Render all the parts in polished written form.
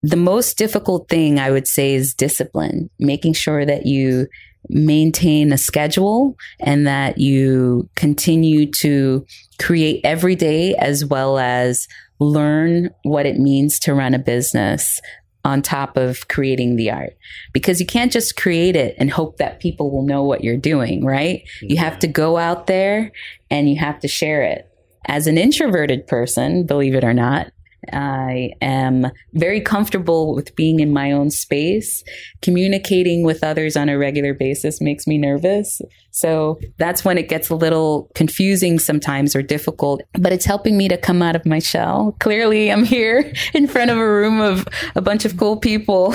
The most difficult thing I would say is discipline, making sure that you maintain a schedule and that you continue to create every day, as well as learn what it means to run a business on top of creating the art, because you can't just create it and hope that people will know what you're doing, right? You have to go out there and you have to share it. As an introverted person, believe it or not, I am very comfortable with being in my own space. Communicating with others on a regular basis makes me nervous. So that's when it gets a little confusing sometimes, or difficult, but it's helping me to come out of my shell. Clearly, I'm here in front of a room of a bunch of cool people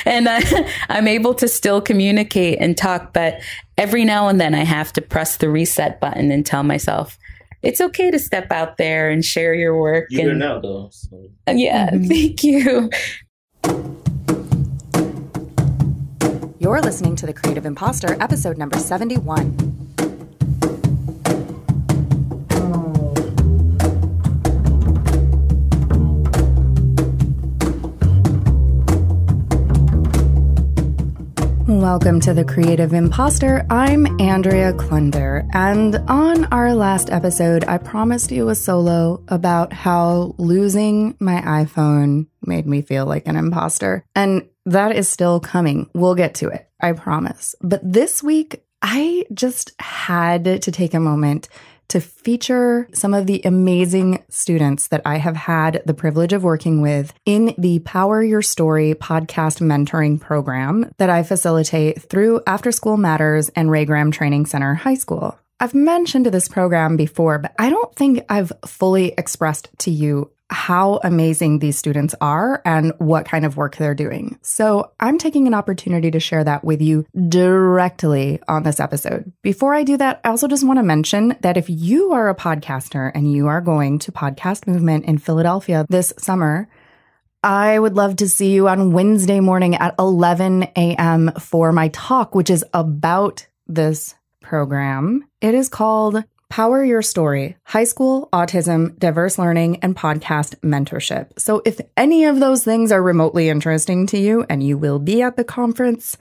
and I'm able to still communicate and talk. But every now and then I have to press the reset button and tell myself, it's okay to step out there and share your work. You're now, though. So. Yeah, thank you. You're listening to The Creative Imposter, episode number 71. Welcome to The Creative Imposter. I'm Andrea Klunder, and on our last episode, I promised you a solo about how losing my iPhone made me feel like an imposter, and that is still coming. We'll get to it, I promise. But this week, I just had to take a moment to feature some of the amazing students that I have had the privilege of working with in the Power Your Story podcast mentoring program that I facilitate through After School Matters and Ray Graham Training Center High School. I've mentioned this program before, but I don't think I've fully expressed to you how amazing these students are and what kind of work they're doing. So I'm taking an opportunity to share that with you directly on this episode. Before I do that, I also just want to mention that if you are a podcaster and you are going to Podcast Movement in Philadelphia this summer, I would love to see you on Wednesday morning at 11 a.m. for my talk, which is about this program. It is called Power Your Story, High School, Autism, Diverse Learning, and Podcast Mentorship. So if any of those things are remotely interesting to you and you will be at the conference,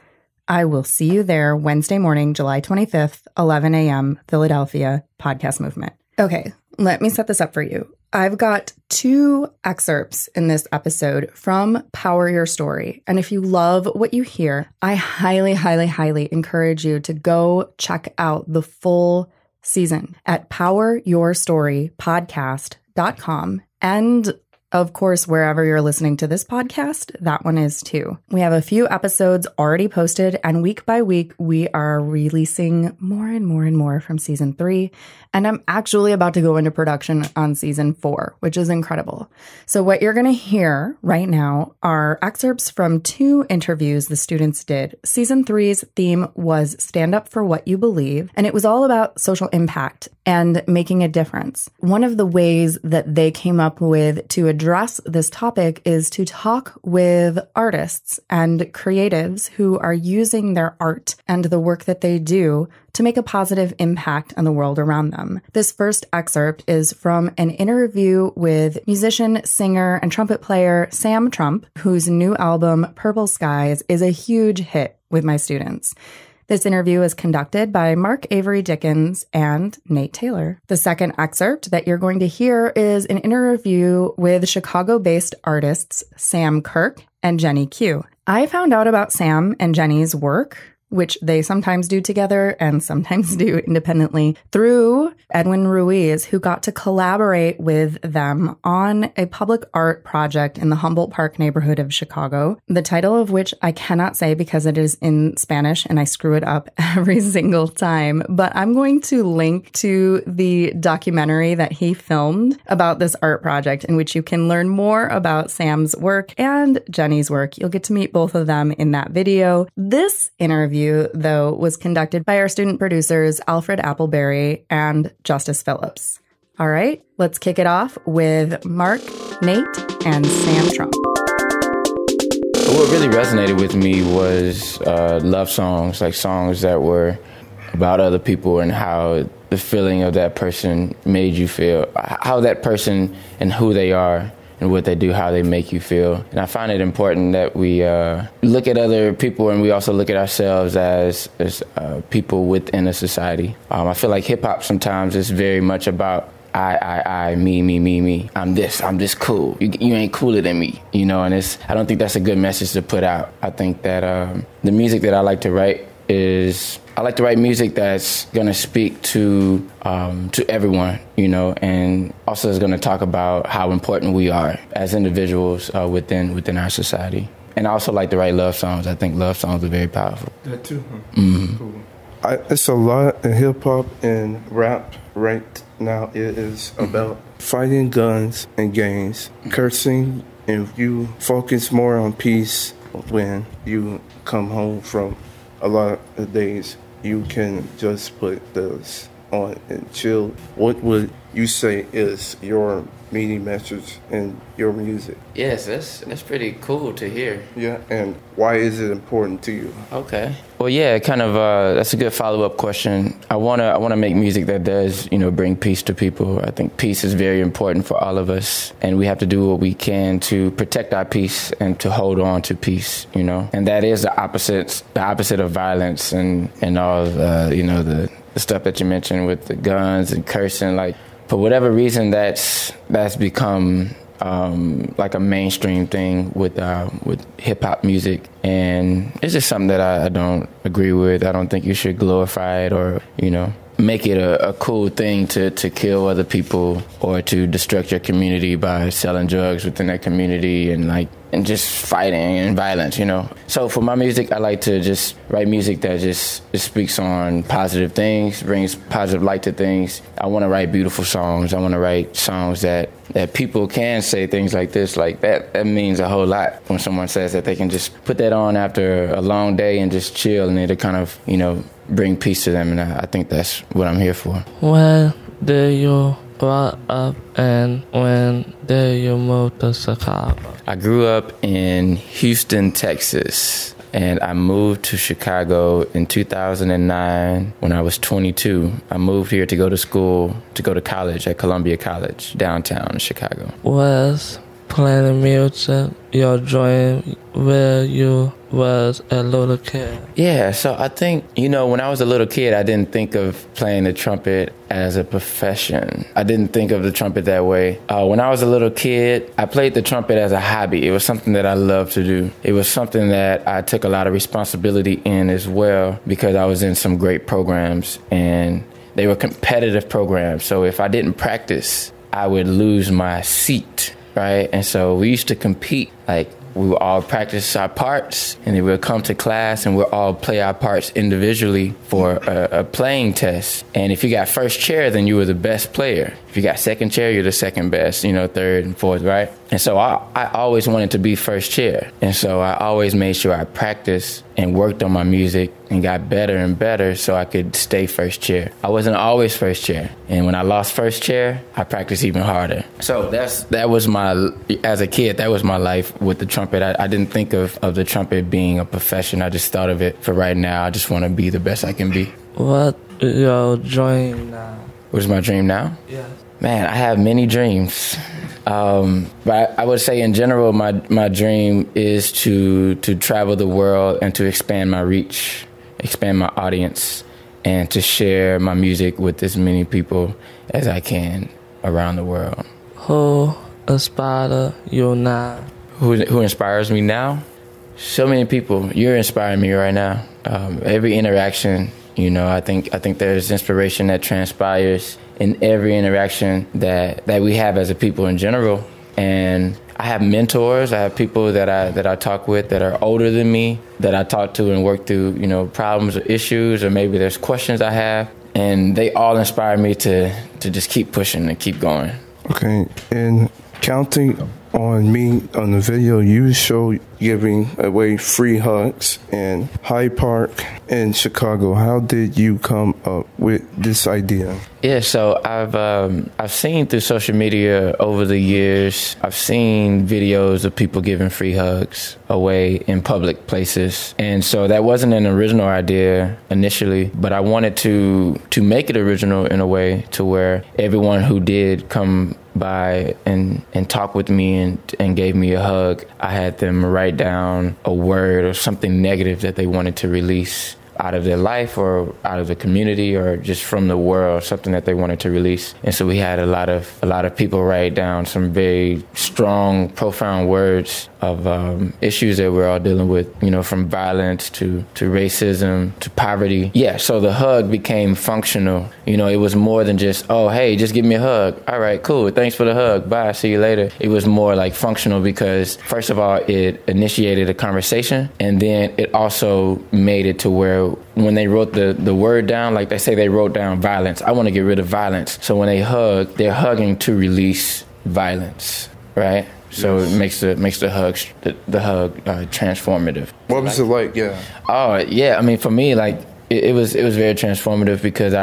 I will see you there Wednesday morning, July 25th, 11 a.m., Philadelphia, Podcast Movement. Okay, let me set this up for you. I've got 2 excerpts in this episode from Power Your Story. And if you love what you hear, I highly, highly, highly encourage you to go check out the full season at poweryourstorypodcast.com. And of course, wherever you're listening to this podcast, that one is too. We have a few episodes already posted, and week by week, we are releasing more and more and more from season 3. And I'm actually about to go into production on season 4, which is incredible. So what you're going to hear right now are excerpts from 2 interviews the students did. Season 3's theme was Stand Up for What You Believe, and it was all about social impact and making a difference. One of the ways that they came up with to address this topic is to talk with artists and creatives who are using their art and the work that they do to make a positive impact on the world around them. This first excerpt is from an interview with musician, singer, and trumpet player Sam Trump, whose new album, Purple Skies, is a huge hit with my students. This interview is conducted by Mark Avery Dickens and Nate Taylor. The second excerpt that you're going to hear is an interview with Chicago-based artists Sam Kirk and Jenny Q. I found out about Sam and Jenny's work, which they sometimes do together and sometimes do independently, through Edwin Ruiz, who got to collaborate with them on a public art project in the Humboldt Park neighborhood of Chicago, the title of which I cannot say because it is in Spanish and I screw it up every single time. But I'm going to link to the documentary that he filmed about this art project, in which you can learn more about Sam's work and Jenny's work. You'll get to meet both of them in that video. This interview, though, was conducted by our student producers, Alfred Appleberry and Justice Phillips. All right, let's kick it off with Mark, Nate, and Sam Trump. What really resonated with me was love songs, like songs that were about other people and how the feeling of that person made you feel, how that person and who they are and what they do, how they make you feel. And I find it important that we look at other people and we also look at ourselves as people within a society. I feel like hip hop sometimes is very much about I, me. I'm this cool. You ain't cooler than me, you know, and I don't think that's a good message to put out. I think that the music that I like to write I like to write music that's gonna speak to everyone, you know, and also is gonna talk about how important we are as individuals within our society. And I also like to write love songs. I think love songs are very powerful. That too. Huh? Mm-hmm. Cool. It's a lot in hip hop and rap right now. It is about fighting guns and gangs, cursing, and you focus more on peace when you come home from a lot of days. You can just put those on and chill. What would you say is your meaning message in your music? Yes, that's pretty cool to hear. Yeah, and why is it important to you? Okay. Well, yeah, kind of. That's a good follow-up question. I wanna make music that does, you know, bring peace to people. I think peace is very important for all of us, and we have to do what we can to protect our peace and to hold on to peace. You know, and that is the opposite of violence and all you know, the stuff that you mentioned with the guns and cursing. Like, for whatever reason, that's become like a mainstream thing with hip hop music, and it's just something that I don't agree with. I don't think you should glorify it or, you know, make it a cool thing to kill other people or to destruct your community by selling drugs within that community and just fighting and violence, you know. So for my music, I like to just write music that just speaks on positive things, brings positive light to things. I want to write beautiful songs. I want to write songs that people can say things like this, like that. That means a whole lot when someone says that they can just put that on after a long day and just chill, and it'll kind of, you know, bring peace to them. And I think that's what I'm here for. Where did you grow up and when did you move to Chicago? I grew up in Houston, Texas, and I moved to Chicago in 2009 when I was 22. I moved here to go to school, to go to college at Columbia College, downtown Chicago. Was playing music your dream where you was a little kid? Yeah, so I think, you know, when I was a little kid, I didn't think of playing the trumpet as a profession. I didn't think of the trumpet that way. When I was a little kid, I played the trumpet as a hobby. It was something that I loved to do. It was something that I took a lot of responsibility in as well, because I was in some great programs and they were competitive programs. So if I didn't practice, I would lose my seat, right? And so we used to compete. Like, we would all practice our parts, and then we'll come to class and we'll all play our parts individually for a playing test. And if you got first chair, then you were the best player. If you got second chair, you're the second best, you know, third and fourth, right? And so I always wanted to be first chair. And so I always made sure I practiced and worked on my music and got better and better so I could stay first chair. I wasn't always first chair. And when I lost first chair, I practiced even harder. So that was as a kid, that was my life with the trumpet. I didn't think of the trumpet being a profession. I just thought of it for right now. I just want to be the best I can be. What is your dream now? What is my dream now? Yes. Man, I have many dreams. But I would say in general, my dream is to travel the world and to expand my reach, expand my audience, and to share my music with as many people as I can around the world. Who inspires you now? Who inspires me now? So many people. You're inspiring me right now. Every interaction, you know, I think there's inspiration that transpires in every interaction that we have as a people in general. And I have mentors. I have people that I talk with that are older than me, that I talk to and work through, you know, problems or issues, or maybe there's questions I have. And they all inspire me to just keep pushing and keep going. Okay, and counting on me on the video, you show giving away free hugs in Hyde Park in Chicago. How did you come up with this idea? Yeah, so I've seen through social media over the years, I've seen videos of people giving free hugs away in public places. And so that wasn't an original idea initially, but I wanted to make it original in a way to where everyone who did come by and talked with me and gave me a hug, I had them write down a word or something negative that they wanted to release out of their life or out of the community or just from the world, something that they wanted to release. And so we had a lot of people write down some very strong, profound words of issues that we're all dealing with, you know, from violence to racism to poverty. Yeah, so the hug became functional. You know, it was more than just, oh, hey, just give me a hug. All right, cool. Thanks for the hug. Bye. See you later. It was more like functional because, first of all, it initiated a conversation, and then it also made it to where when they wrote the word down, like they say they wrote down violence. I want to get rid of violence. So when they hug, they're hugging to release violence, right? So it makes the hug transformative. What was it like? Yeah. Oh yeah. I mean, for me, like it was very transformative because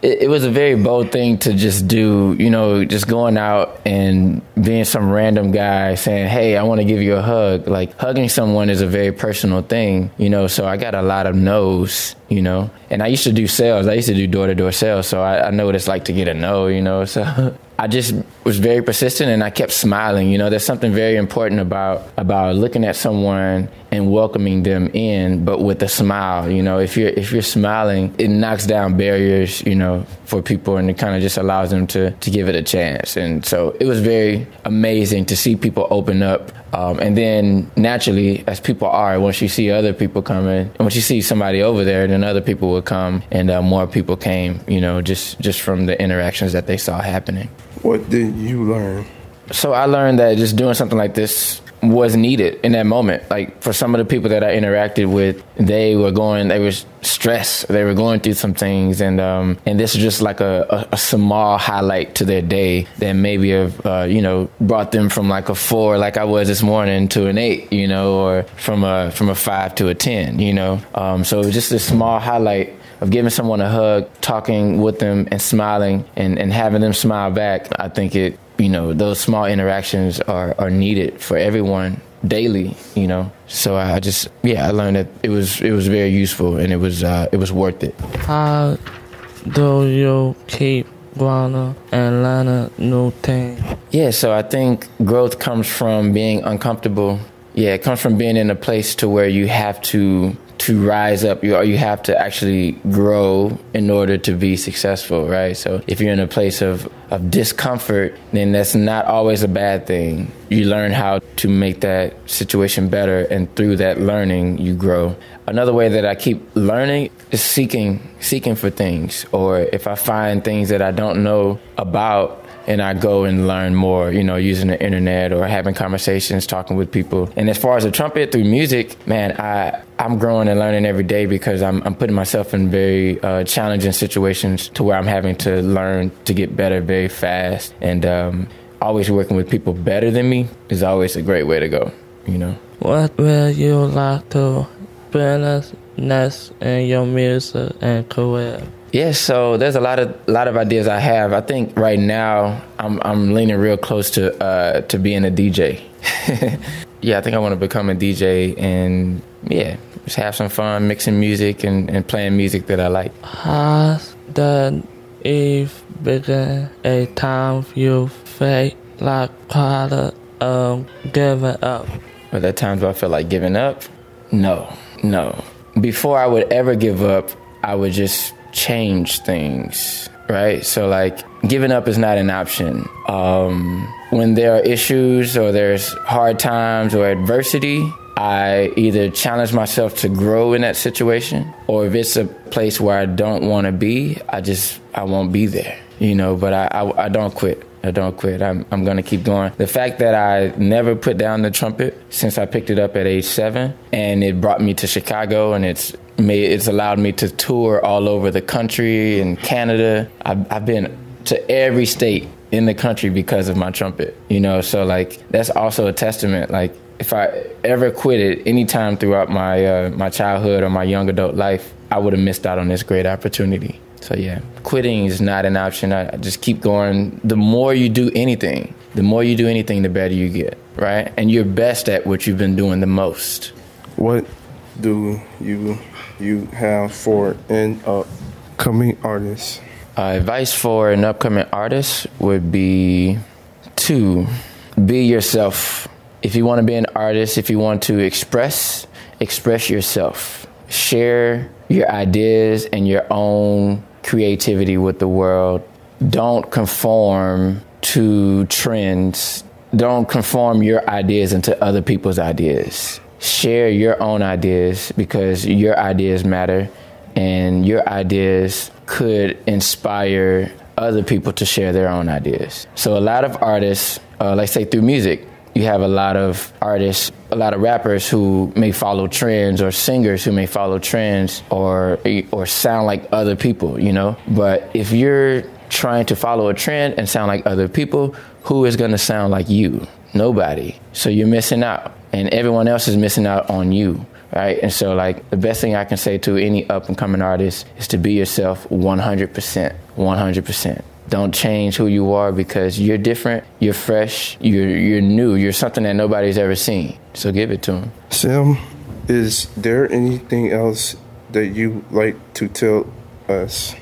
it was a very bold thing to just do, you know, just going out and being some random guy saying, hey, I want to give you a hug. Like hugging someone is a very personal thing, you know, so I got a lot of no's, you know, and I used to do sales. I used to do door-to-door sales. So I know what it's like to get a no, you know, so I just was very persistent and I kept smiling. You know, there's something very important about looking at someone and welcoming them in, but with a smile. You know, if you're smiling, it knocks down barriers, you know, for people, and it kind of just allows them to give it a chance. And so it was very amazing to see people open up. And then naturally, as people are, once you see other people coming, and once you see somebody over there, then other people will come, and more people came, you know, just from the interactions that they saw happening. What did you learn? So I learned that just doing something like this was needed in that moment. Like for some of the people that I interacted with, they were stressed. They were going through some things, and this is just like a small highlight to their day that maybe have brought them from like a 4, like I was this morning, to an 8, you know, or from a 5 to a 10, you know. So it was just a small highlight of giving someone a hug, talking with them and smiling and having them smile back. I think those small interactions are needed for everyone daily, you know. So I learned that it was very useful, and it was worth it. How do you keep growing and learning new things? Yeah, so I think growth comes from being uncomfortable. Yeah, it comes from being in a place to where you have to rise up, you have to actually grow in order to be successful, right? So if you're in a place of discomfort, then that's not always a bad thing. You learn how to make that situation better, and through that learning, you grow. Another way that I keep learning is seeking for things, or if I find things that I don't know about, and I go and learn more, you know, using the internet or having conversations, talking with people. And as far as the trumpet, through music, man, I'm growing and learning every day because I'm putting myself in very challenging situations to where I'm having to learn to get better very fast. And always working with people better than me is always a great way to go, you know. What will you like to bring next in your music and career? Yeah, so there's a lot of ideas I have. I think right now I'm leaning real close to being a DJ. Yeah, I think I want to become a DJ and just have some fun mixing music and playing music that I like. Has there been a time you felt like kind of giving up? Are there times where I feel like giving up? No. Before I would ever give up, I would just change things, right? So like giving up is not an option. When there are issues or there's hard times or adversity, I either challenge myself to grow in that situation, or if it's a place where I don't want to be, I won't be there, you know, but I don't quit. I'm going to keep going. The fact that I never put down the trumpet since I picked it up at age 7, and it brought me to Chicago, and it's allowed me to tour all over the country and Canada. I've been to every state in the country because of my trumpet, you know. So like that's also a testament. Like if I ever quit it any time throughout my childhood or my young adult life, I would have missed out on this great opportunity. So yeah, quitting is not an option. I just keep going. The more you do anything, the better you get, right? And you're best at what you've been doing the most. What do you have for an upcoming artist? Advice for an upcoming artist would be to be yourself. If you want to be an artist, if you want to express yourself. Share your ideas and your own creativity with the world. Don't conform to trends. Don't conform your ideas into other people's ideas. Share your own ideas because your ideas matter and your ideas could inspire other people to share their own ideas. So a lot of artists, like say through music, you have a lot of artists, a lot of rappers who may follow trends, or singers who may follow trends, or sound like other people, you know? But if you're trying to follow a trend and sound like other people, who is going to sound like you? Nobody. So you're missing out, and everyone else is missing out on you, right? And so like the best thing I can say to any up and coming artist is to be yourself 100%, 100%. Don't change who you are because you're different, you're fresh, you're new, you're something that nobody's ever seen. So give it to them. Sam, is there anything else that you like to tell us?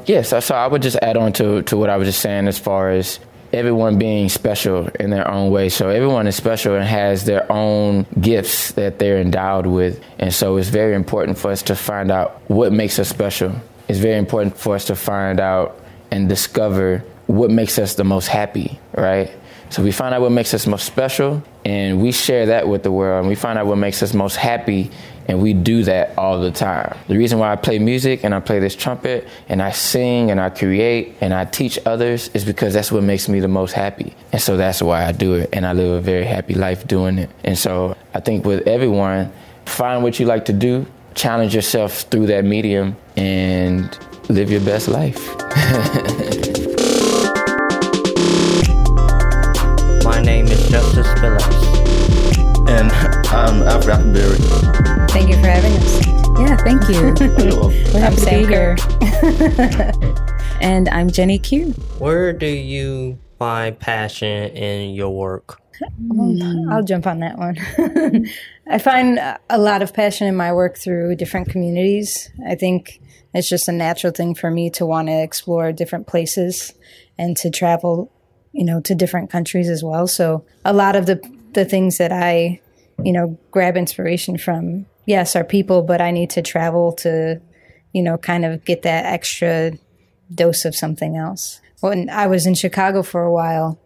Yes, so I would just add on to what I was just saying as far as everyone being special in their own way. So everyone is special and has their own gifts that they're endowed with. And so it's very important for us to find out what makes us special. It's very important for us to find out and discover what makes us the most happy, right? So we find out what makes us most special, and we share that with the world, and we find out what makes us most happy, and we do that all the time. The reason why I play music and I play this trumpet and I sing and I create and I teach others is because that's what makes me the most happy. And so that's why I do it, and I live a very happy life doing it. And so I think with everyone, find what you like to do, challenge yourself through that medium, and live your best life. My name is Justus Phillips. And I'm Alfred and Justus. Thank you for having us. Yeah, thank you. We're happy to Sam be here. Kirk. And I'm Jenny Q. Where do you find passion in your work? I'll jump on that one. I find a lot of passion in my work through different communities. I think it's just a natural thing for me to want to explore different places and to travel, to different countries as well. So a lot of the things that I, grab inspiration from, yes, are people, but I need to travel to, kind of get that extra dose of something else. When I was in Chicago for a while,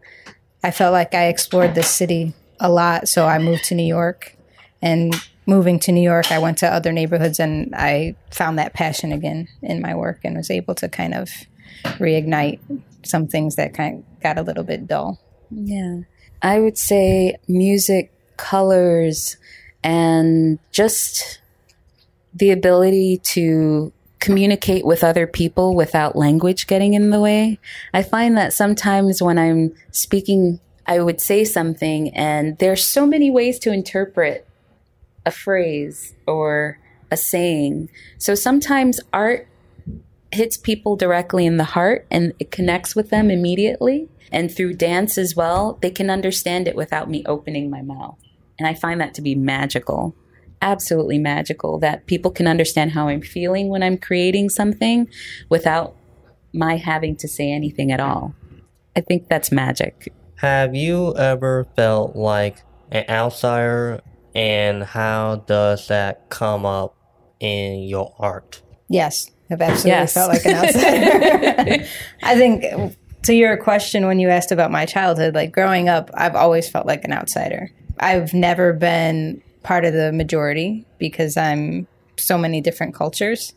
I felt like I explored this city a lot. So I moved to New York, and moving to New York, I went to other neighborhoods and I found that passion again in my work and was able to kind of reignite some things that kind of got a little bit dull. Yeah. I would say music, colors, and just the ability to communicate with other people without language getting in the way. I find that sometimes when I'm speaking, I would say something and there's so many ways to interpret a phrase or a saying. So sometimes art hits people directly in the heart and it connects with them immediately. And through dance as well, they can understand it without me opening my mouth. And I find that to be magical, absolutely magical, that people can understand how I'm feeling when I'm creating something without my having to say anything at all. I think that's magic. Have you ever felt like an outsider, and how does that come up in your art? Yes, I've absolutely felt like an outsider. I think to your question when you asked about my childhood, like growing up, I've always felt like an outsider. I've never been part of the majority because I'm so many different cultures.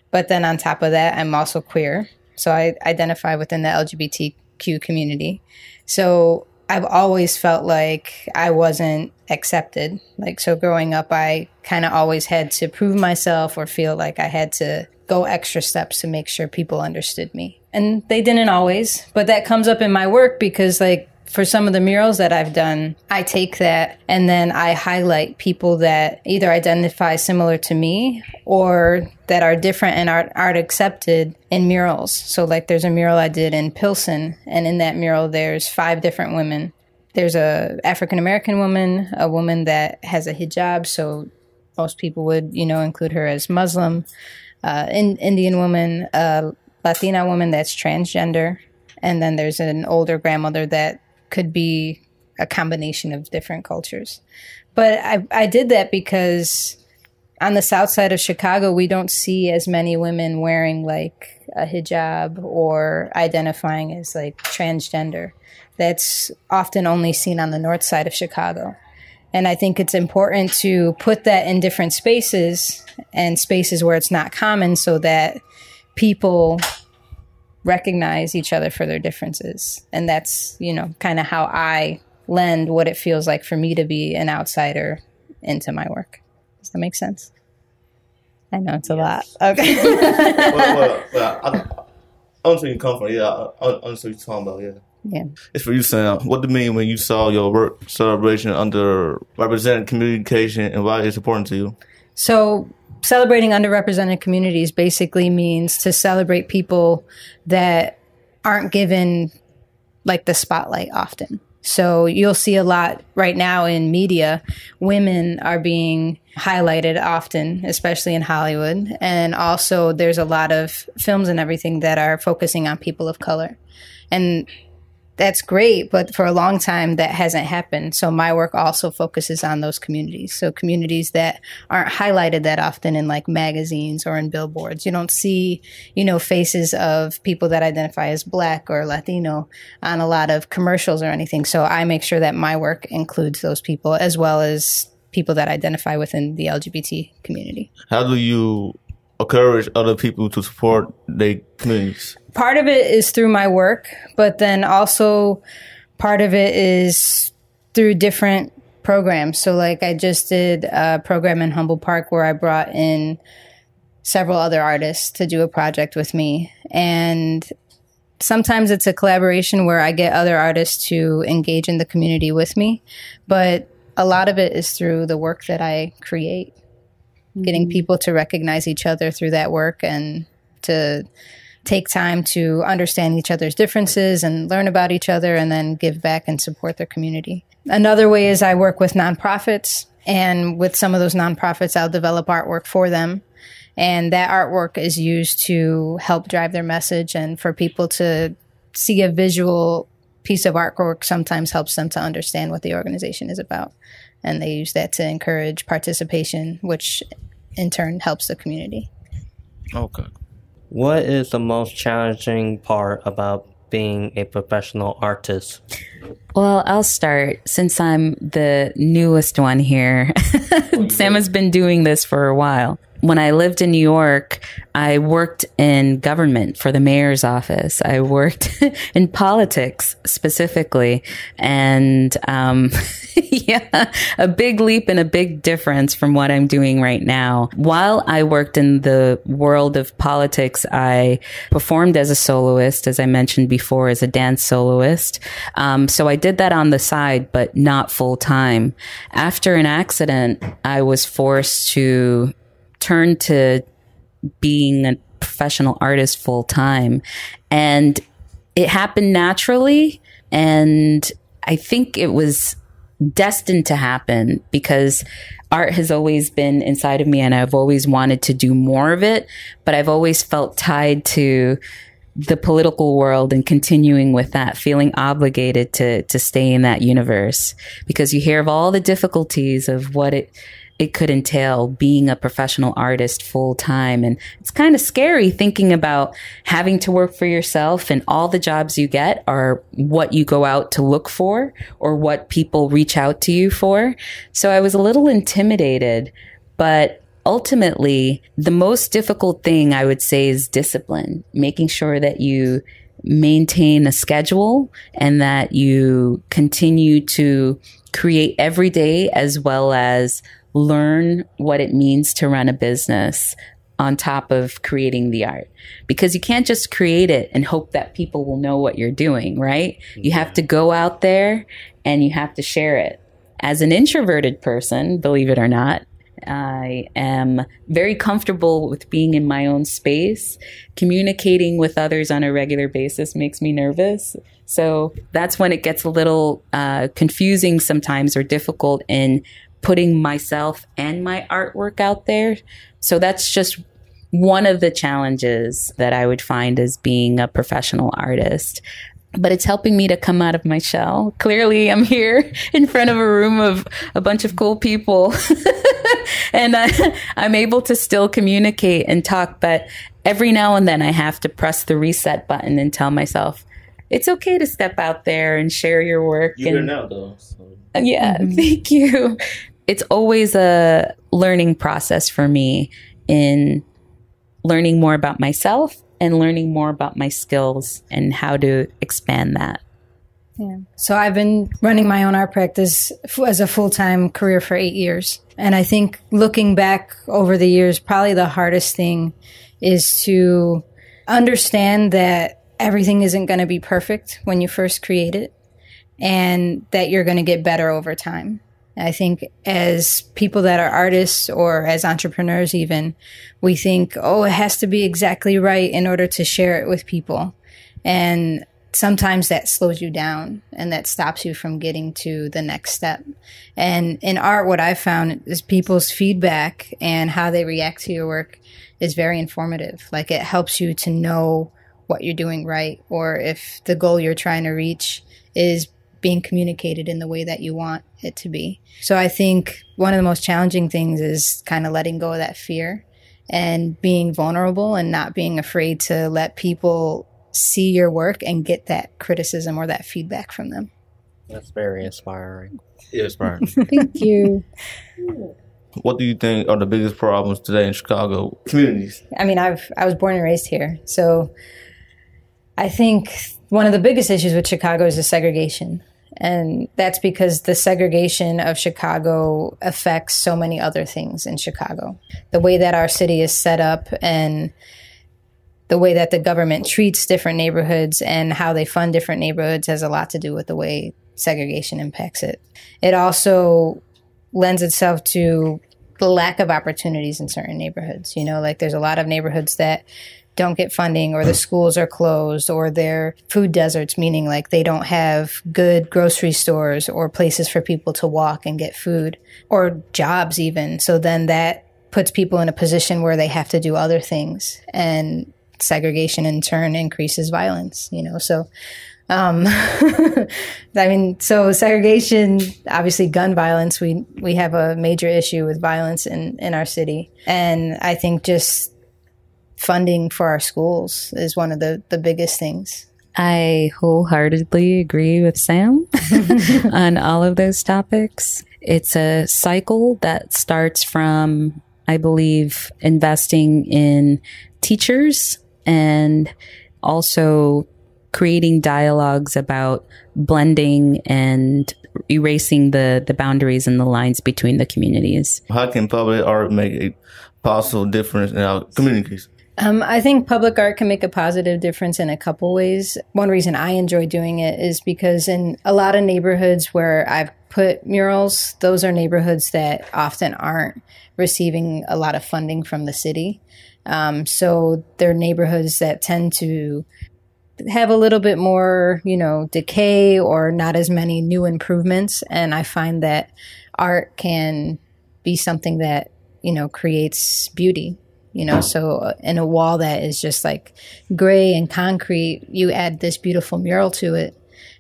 But then on top of that, I'm also queer. So I identify within the LGBTQ community. So I've always felt like I wasn't accepted. Like, so growing up, I kind of always had to prove myself or feel like I had to go extra steps to make sure people understood me. And they didn't always, but that comes up in my work because like for some of the murals that I've done, I take that and then I highlight people that either identify similar to me or that are different and aren't accepted in murals. So like there's a mural I did in Pilsen, and in that mural there's 5 different women. There's a African-American woman, a woman that has a hijab, so most people would, include her as Muslim, Indian woman, Latina woman that's transgender, and then there's an older grandmother that could be a combination of different cultures. But I did that because on the south side of Chicago, we don't see as many women wearing like a hijab or identifying as like transgender. That's often only seen on the north side of Chicago. And I think it's important to put that in different spaces and spaces where it's not common so that people recognize each other for their differences. And that's, you know, kind of how I lend what it feels like for me to be an outsider into my work. Does that make sense? I know it's a lot. Okay. I understand you come from. Yeah, I understand what you're talking about. Yeah. Yeah. It's for you, Sam. What do you mean when you saw your work celebration under represented communication, and why it's important to you? So celebrating underrepresented communities basically means to celebrate people that aren't given like the spotlight often. So you'll see a lot right now in media, women are being highlighted often, especially in Hollywood. And also there's a lot of films and everything that are focusing on people of color. And that's great, but for a long time that hasn't happened. So my work also focuses on those communities. So communities that aren't highlighted that often in like magazines or in billboards. You don't see, you know, faces of people that identify as Black or Latino on a lot of commercials or anything. So I make sure that my work includes those people as well as people that identify within the LGBT community. How do you encourage other people to support their communities? Part of it is through my work, but then also part of it is through different programs. So like I just did a program in Humboldt Park where I brought in several other artists to do a project with me. And sometimes it's a collaboration where I get other artists to engage in the community with me. But a lot of it is through the work that I create, getting people to recognize each other through that work and to take time to understand each other's differences and learn about each other and then give back and support their community. Another way is I work with nonprofits, and with some of those nonprofits, I'll develop artwork for them. And that artwork is used to help drive their message, and for people to see a visual piece of artwork sometimes helps them to understand what the organization is about. And they use that to encourage participation, which in turn helps the community. Okay. What is the most challenging part about being a professional artist? Well, I'll start since I'm the newest one here. Sam has been doing this for a while. When I lived in New York, I worked in government for the mayor's office. I worked in politics specifically. And, yeah, a big leap and a big difference from what I'm doing right now. While I worked in the world of politics, I performed as a soloist, as I mentioned before, as a dance soloist. So I did that on the side, but not full time. After an accident, I was forced to turn to being a professional artist full time. And it happened naturally. And I think it was destined to happen because art has always been inside of me and I've always wanted to do more of it. But I've always felt tied to the political world and continuing with that, feeling obligated to stay in that universe because you hear of all the difficulties of what it could entail being a professional artist full time. And it's kind of scary thinking about having to work for yourself and all the jobs you get are what you go out to look for or what people reach out to you for. So I was a little intimidated, but ultimately the most difficult thing I would say is discipline, making sure that you maintain a schedule and that you continue to create every day as well as learn what it means to run a business on top of creating the art, because you can't just create it and hope that people will know what you're doing, right? You have to go out there and you have to share it. As an introverted person, believe it or not, I am very comfortable with being in my own space. Communicating with others on a regular basis makes me nervous. So that's when it gets a little confusing sometimes or difficult in putting myself and my artwork out there. So that's just one of the challenges that I would find as being a professional artist. But it's helping me to come out of my shell. Clearly, I'm here in front of a room of a bunch of cool people. And I'm able to still communicate and talk. But every now and then I have to press the reset button and tell myself, it's okay to step out there and share your work. You're here now, though. So. Yeah, thank you. It's always a learning process for me in learning more about myself and learning more about my skills and how to expand that. Yeah. So I've been running my own art practice as a full-time career for 8 years. And I think looking back over the years, probably the hardest thing is to understand that everything isn't going to be perfect when you first create it and that you're going to get better over time. I think as people that are artists or as entrepreneurs even, we think, oh, it has to be exactly right in order to share it with people. And sometimes that slows you down and that stops you from getting to the next step. And in art, what I've found is people's feedback and how they react to your work is very informative. Like it helps you to know what you're doing right, or if the goal you're trying to reach is being communicated in the way that you want it to be. So I think one of the most challenging things is kind of letting go of that fear and being vulnerable and not being afraid to let people see your work and get that criticism or that feedback from them. That's very inspiring. Yeah, inspiring. Thank you. What do you think are the biggest problems today in Chicago communities? I mean, I was born and raised here. So I think one of the biggest issues with Chicago is the segregation. And that's because the segregation of Chicago affects so many other things in Chicago. The way that our city is set up and the way that the government treats different neighborhoods and how they fund different neighborhoods has a lot to do with the way segregation impacts it. It also lends itself to the lack of opportunities in certain neighborhoods. You know, like there's a lot of neighborhoods that don't get funding, or the schools are closed, or they're food deserts, meaning like they don't have good grocery stores or places for people to walk and get food, or jobs even. So then that puts people in a position where they have to do other things, and segregation in turn increases violence, you know? So, I mean, so segregation, obviously gun violence, we have a major issue with violence in our city. And I think just funding for our schools is one of the biggest things. I wholeheartedly agree with Sam on all of those topics. It's a cycle that starts from, I believe, investing in teachers and also creating dialogues about blending and erasing the boundaries and the lines between the communities. How can public art make a possible difference in our communities? I think public art can make a positive difference in a couple ways. One reason I enjoy doing it is because in a lot of neighborhoods where I've put murals, those are neighborhoods that often aren't receiving a lot of funding from the city. So they're neighborhoods that tend to have a little bit more, you know, decay or not as many new improvements. And I find that art can be something that, you know, creates beauty. You know, so in a wall that is just like gray and concrete, you add this beautiful mural to it.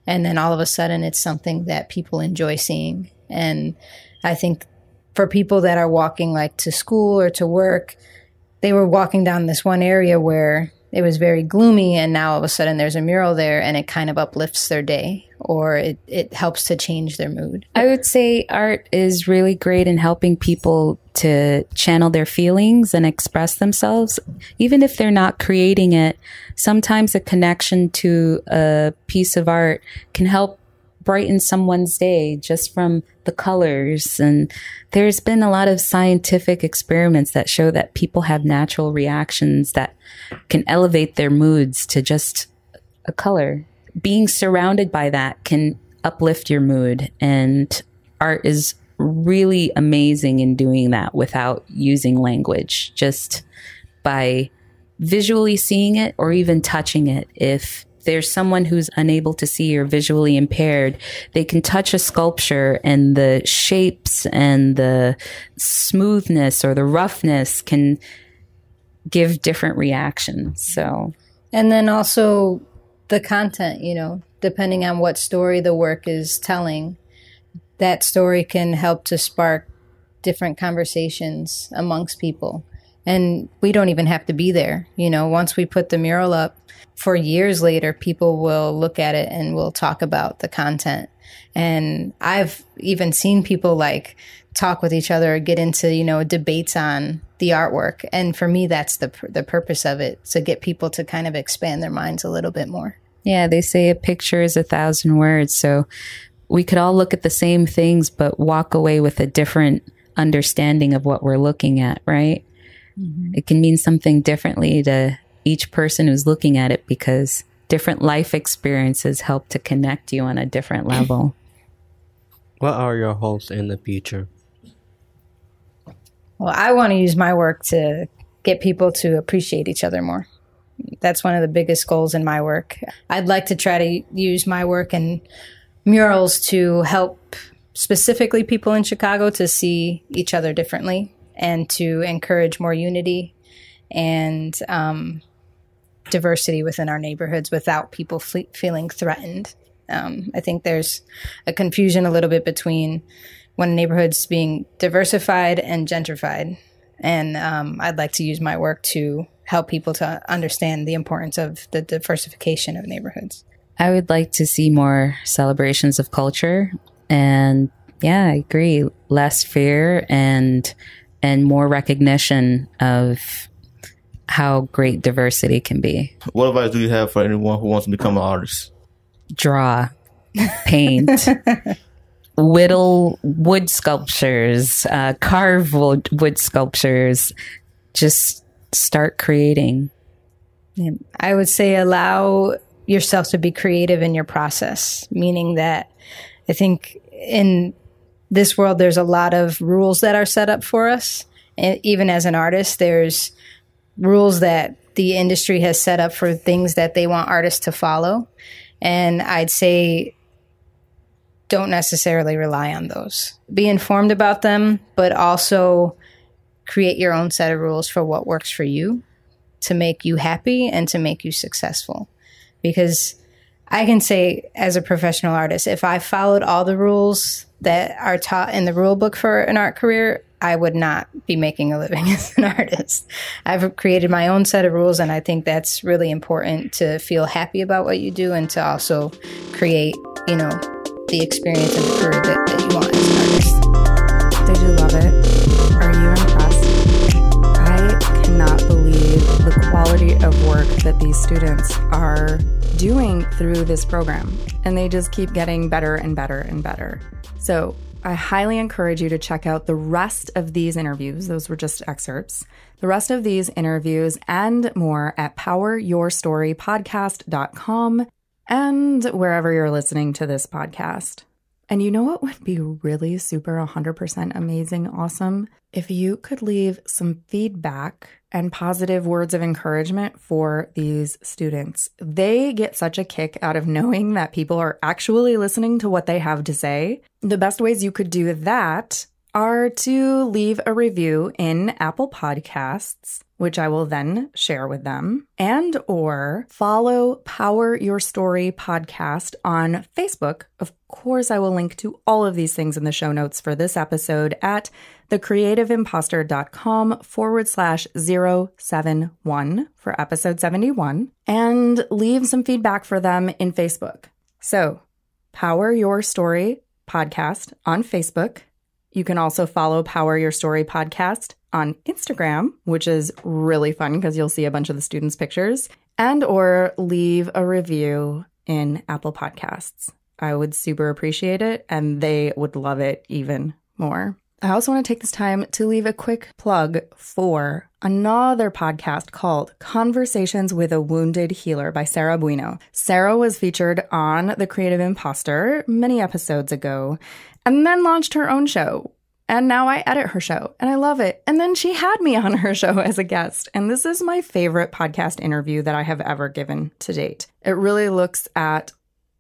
And then all of a sudden it's something that people enjoy seeing. And I think for people that are walking like to school or to work, they were walking down this one area where it was very gloomy, and now all of a sudden there's a mural there and it kind of uplifts their day, or it helps to change their mood. I would say art is really great in helping people to channel their feelings and express themselves. Even if they're not creating it, sometimes a connection to a piece of art can help brighten someone's day just from the colors. And there's been a lot of scientific experiments that show that people have natural reactions that can elevate their moods to just a color. Being surrounded by that can uplift your mood, and art is really amazing in doing that without using language, just by visually seeing it or even touching it. If there's someone who's unable to see or visually impaired, they can touch a sculpture and the shapes and the smoothness or the roughness can give different reactions. So, and then also the content, you know, depending on what story the work is telling, that story can help to spark different conversations amongst people. And we don't even have to be there. You know, once we put the mural up, for years later, people will look at it and will talk about the content. And I've even seen people like talk with each other, get into, you know, debates on the artwork. And for me, that's the purpose of it, to get people to kind of expand their minds a little bit more. Yeah, they say a picture is 1,000 words. So we could all look at the same things, but walk away with a different understanding of what we're looking at, right? Mm-hmm. It can mean something differently to each person who's looking at it, because different life experiences help to connect you on a different level. What are your hopes in the future? Well, I want to use my work to get people to appreciate each other more. That's one of the biggest goals in my work. I'd like to try to use my work and murals to help specifically people in Chicago to see each other differently and to encourage more unity and diversity within our neighborhoods without people feeling threatened. I think there's a confusion a little bit between when a neighborhood's being diversified and gentrified. And I'd like to use my work to help people to understand the importance of the diversification of neighborhoods. I would like to see more celebrations of culture. And yeah, I agree. Less fear and more recognition of how great diversity can be. What advice do you have for anyone who wants to become an artist? Draw, paint, whittle wood sculptures, carve wood sculptures. Just start creating. Yeah. I would say allow yourself to be creative in your process, meaning that I think in this world, there's a lot of rules that are set up for us. And even as an artist, there's rules that the industry has set up for things that they want artists to follow. And I'd say don't necessarily rely on those. Be informed about them, but also create your own set of rules for what works for you to make you happy and to make you successful. Because I can say as a professional artist, if I followed all the rules that are taught in the rule book for an art career, I would not be making a living as an artist. I've created my own set of rules, and I think that's really important to feel happy about what you do and to also create, you know, the experience and the career that you want as an artist. Did you love it? Are you impressed? I cannot believe the quality of work that these students are doing through this program, and they just keep getting better and better and better. So I highly encourage you to check out the rest of these interviews. Those were just excerpts. The rest of these interviews and more at poweryourstorypodcast.com and wherever you're listening to this podcast. And you know what would be really super 100% amazing, awesome? If you could leave some feedback and positive words of encouragement for these students. They get such a kick out of knowing that people are actually listening to what they have to say. The best ways you could do that are to leave a review in Apple Podcasts, which I will then share with them, and or follow Power Your Story podcast on Facebook. Of course, I will link to all of these things in the show notes for this episode at thecreativeimposter.com/071 for episode 71, and leave some feedback for them in Facebook. So, Power Your Story podcast on Facebook. You can also follow Power Your Story podcast on Instagram, which is really fun because you'll see a bunch of the students' pictures, and or leave a review in Apple Podcasts. I would super appreciate it, and they would love it even more. I also want to take this time to leave a quick plug for another podcast called Conversations with a Wounded Healer by Sarah Bueno. Sarah was featured on The Creative Imposter many episodes ago and then launched her own show. And now I edit her show and I love it. And then she had me on her show as a guest. And this is my favorite podcast interview that I have ever given to date. It really looks at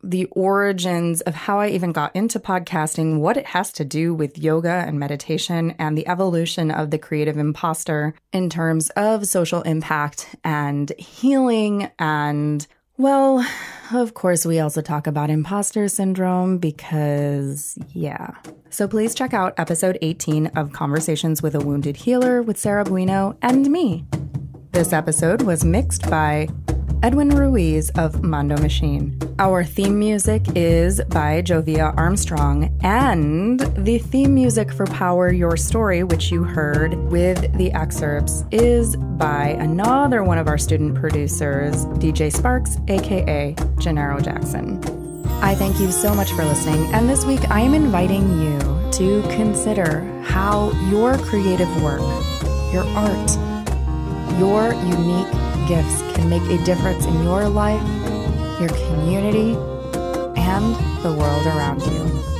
the origins of how I even got into podcasting, what it has to do with yoga and meditation, and the evolution of the creative imposter in terms of social impact and healing. And, well, of course, we also talk about imposter syndrome because, yeah. So please check out episode 18 of Conversations with a Wounded Healer with Sarah Bueno and me. This episode was mixed by Edwin Ruiz of Mondo Machine. Our theme music is by Jovia Armstrong, and the theme music for Power Your Story, which you heard with the excerpts, is by another one of our student producers, DJ Sparkz, aka Gennaro Jackson. I thank you so much for listening, and this week I am inviting you to consider how your creative work, your art, your unique gifts can make a difference in your life, your community, and the world around you.